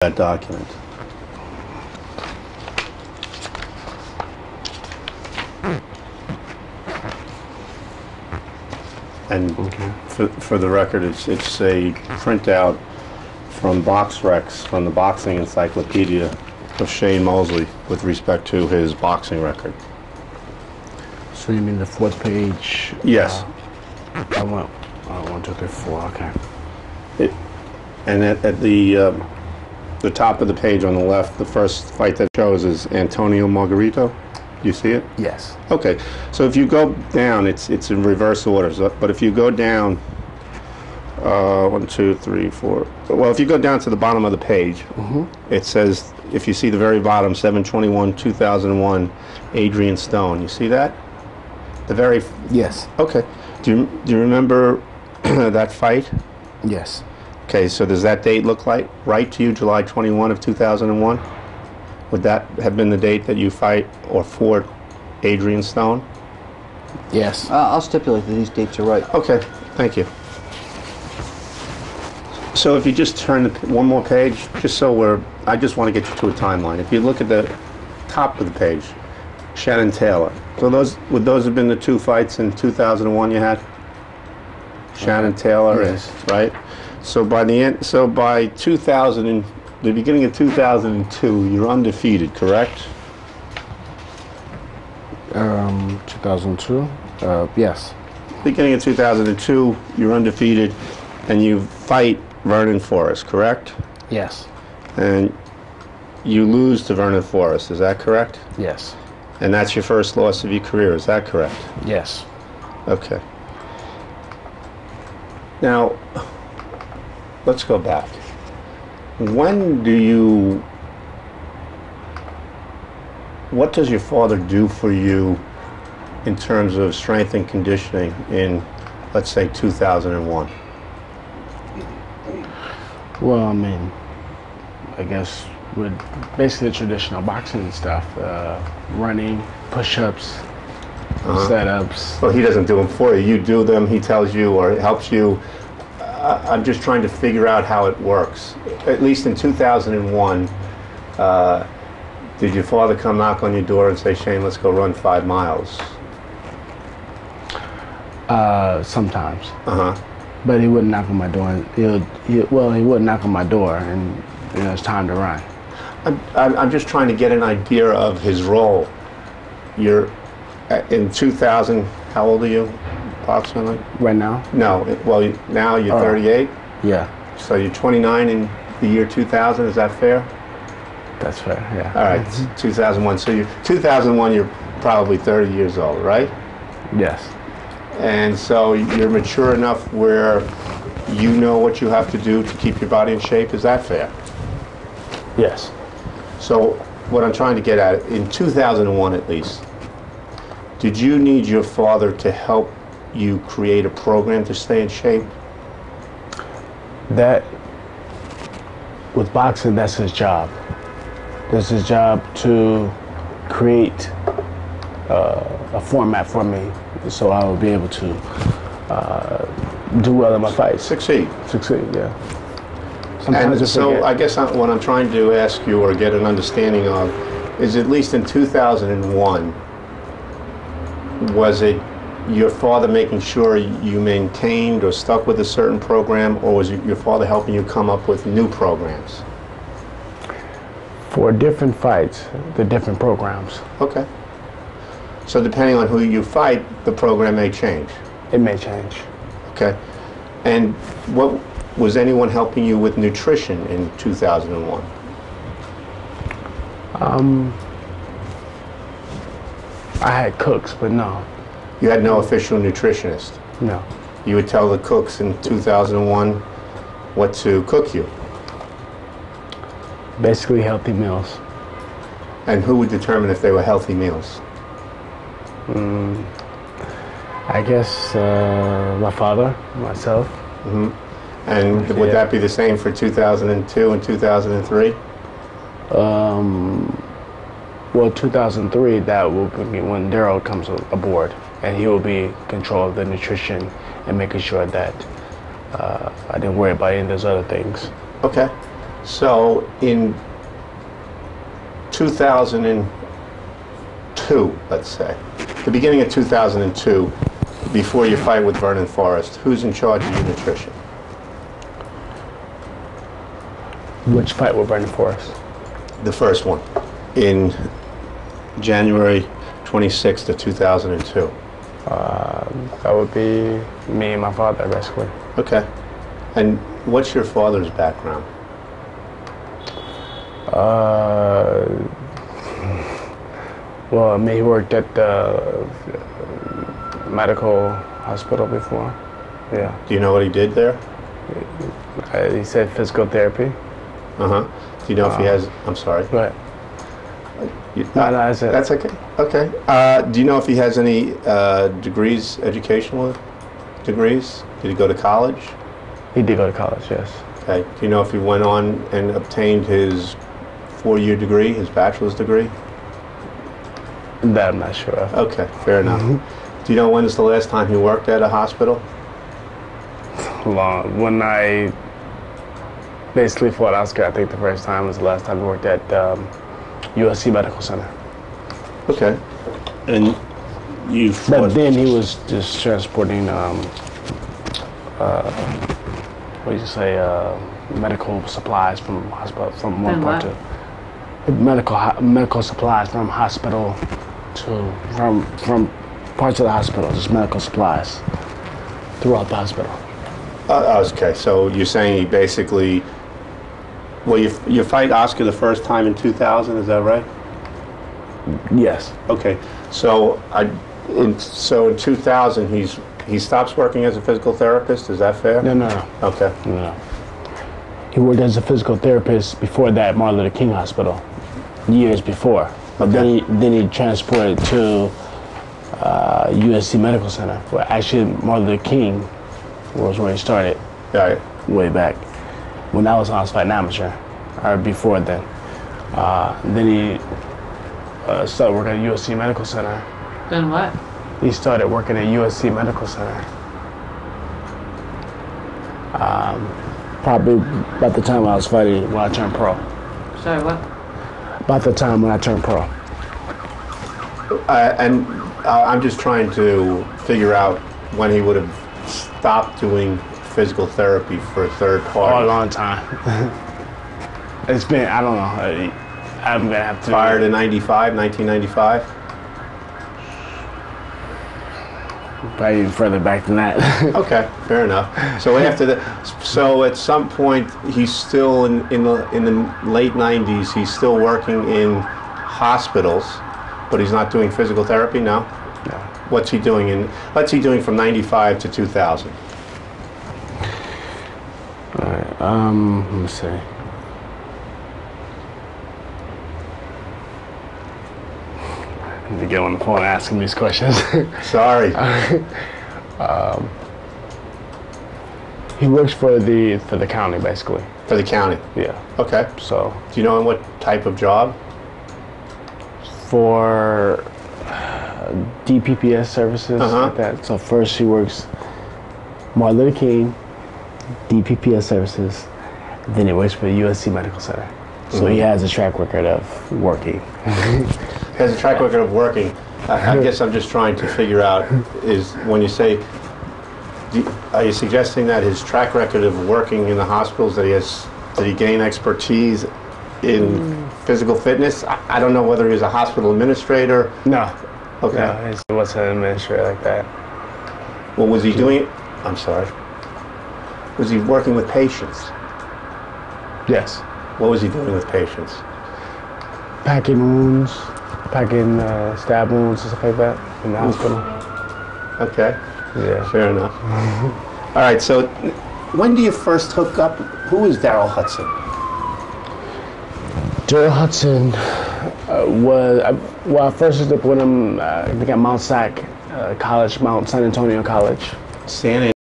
that document. And for the record, it's a printout from BoxRecs, from the Boxing Encyclopedia of Shane Mosley with respect to his boxing record. So you mean the fourth page? Yes. I want 1, 2, 3, 4. Okay. And at the top of the page on the left, the first fight that shows is Antonio Margarito. Do you see it? Yes. Okay. So if you go down, it's in reverse order. But if you go down, 1, 2, 3, 4. Well, if you go down to the bottom of the page, it says, if you see the very bottom, 7/21/2001, Adrian Stone. You see that? The very. Yes. Okay. Do you remember that fight? Yes. Okay, so does that date look like right to you, July 21 of 2001? Would that have been the date that you fight or fought Adrian Stone? Yes. I'll stipulate that these dates are right. Okay, thank you. So if you just turn one more page, just so I just want to get you to a timeline. If you look at the top of the page, Shannon Taylor. So would those have been the two fights in 2001 you had? Shannon Taylor, yes. Right? So by the beginning of 2002, you're undefeated, correct? 2002. Yes. Beginning of 2002, you're undefeated, and you fight Vernon Forrest, correct? Yes. And you lose to Vernon Forrest, is that correct? Yes. And that's your first loss of your career, is that correct? Yes. Okay. Now, let's go back. What does your father do for you in terms of strength and conditioning in, let's say, 2001? Well, I mean, I guess with basically traditional boxing stuff, running, push-ups, setups. Well, he doesn't do them for you. You do them, he tells you, or helps you. I'm just trying to figure out how it works. At least in 2001, did your father come knock on your door and say, Shane, let's go run 5 miles? Sometimes. Uh-huh. But he wouldn't knock on my door. He wouldn't knock on my door, and it's time to run. I'm just trying to get an idea of his role. You're in 2000. How old are you, approximately? Right now? No. Well, now you're 38. Yeah. So you're 29 in the year 2000. Is that fair? That's fair. Yeah. All right. 2001. So 2001. You're probably 30 years old, right? Yes. And so you're mature enough where you know what you have to do to keep your body in shape. Is that fair? Yes. So what I'm trying to get at, in 2001 at least, did you need your father to help you create a program to stay in shape? That, with boxing, that's his job. That's his job to create a format for me so I will be able to do well in my fights. Succeed, yeah. And so I guess what I'm trying to ask you or get an understanding of is, at least in 2001, was it your father making sure you maintained or stuck with a certain program, or was your father helping you come up with new programs? For different fights, the different programs. Okay. So depending on who you fight, the program may change. It may change. Okay. And was anyone helping you with nutrition in 2001? I had cooks, but no. You had no official nutritionist? No. You would tell the cooks in 2001 what to cook you? Basically healthy meals. And who would determine if they were healthy meals? I guess my father, myself. Mm-hmm. And would that be the same for 2002 and 2003? Well, 2003, that will be when Daryl comes aboard, and he will be in control of the nutrition and making sure that I didn't worry about any of those other things. Okay. So in 2002, let's say, the beginning of 2002, before your fight with Vernon Forrest, who's in charge of your nutrition? Which fight with Brandon Forrest? The first one, in January 26th of 2002. That would be me and my father, basically. Okay. And what's your father's background? Well, I mean, he worked at the medical hospital before. Yeah. Do you know what he did there? He said physical therapy. Uh-huh. Do you know if he has, I'm sorry. Go ahead. No, that's it. That's okay. Okay. Do you know if he has any degrees, educational degrees? Did he go to college? He did go to college, yes. Okay. Do you know if he went on and obtained his 4-year degree, his bachelor's degree? That I'm not sure of. Okay, fair enough. Do you know when is the last time he worked at a hospital? Long. When I basically fought Oscar, I think the first time was the last time I worked at USC Medical Center. Okay. And you But fought... then he was just transporting, what do you say, medical supplies from hospital, from one From part what? to medical supplies from hospital to from parts of the hospital, just medical supplies throughout the hospital. Okay, so you're saying he basically... Well, you fight Oscar the first time in 2000, is that right? Yes. Okay, so in 2000 he stops working as a physical therapist. Is that fair? No. Okay. No. He worked as a physical therapist before that at Martin Luther King Hospital, years before. But Okay. then he transported to USC Medical Center, where actually Martin Luther King was where he started All right. way back when I was fighting amateur, or before then. Then he started working at USC Medical Center. Then what? He started working at USC Medical Center. Probably about the time I was fighting when I turned pro. Sorry, what? About the time when I turned pro. I'm just trying to figure out when he would have stopped doing physical therapy for a third Oh, a party. long time. It's been, I don't know. I'm gonna have to. Fired in 1995? Probably even further back than that. Okay, fair enough. So after that, so at some point he's still in the late 90s. He's still working in hospitals, but he's not doing physical therapy now. No. What's he doing what's he doing from 95 to 2000? Let me see. I need to get on the phone and ask him these questions. Sorry. He works for the county, basically. For the county. Yeah. Okay. So Do you know what type of job? for DPPS services Uh-huh. like that. So first he works Martin Luther King, DPPS services, then he works for the USC Medical Center. So he has a track record of working. Has a track record of working. I guess I'm just trying to figure out is when you say, are you suggesting that his track record of working in the hospitals did he gain expertise in physical fitness? I don't know whether he was a hospital administrator. No. Okay. No, he wasn't an administrator like that. Well, was he doing? I'm sorry. Was he working with patients? Yes. What was he doing with patients? Packing wounds, packing stab wounds and stuff like that in the hospital. Okay, Yeah. fair enough. All right. So, when do you first hook up? Who is Daryl Hudson? Daryl Hudson was, well, I first hooked up with him, I think at Mount Sac College, Mount San Antonio College. San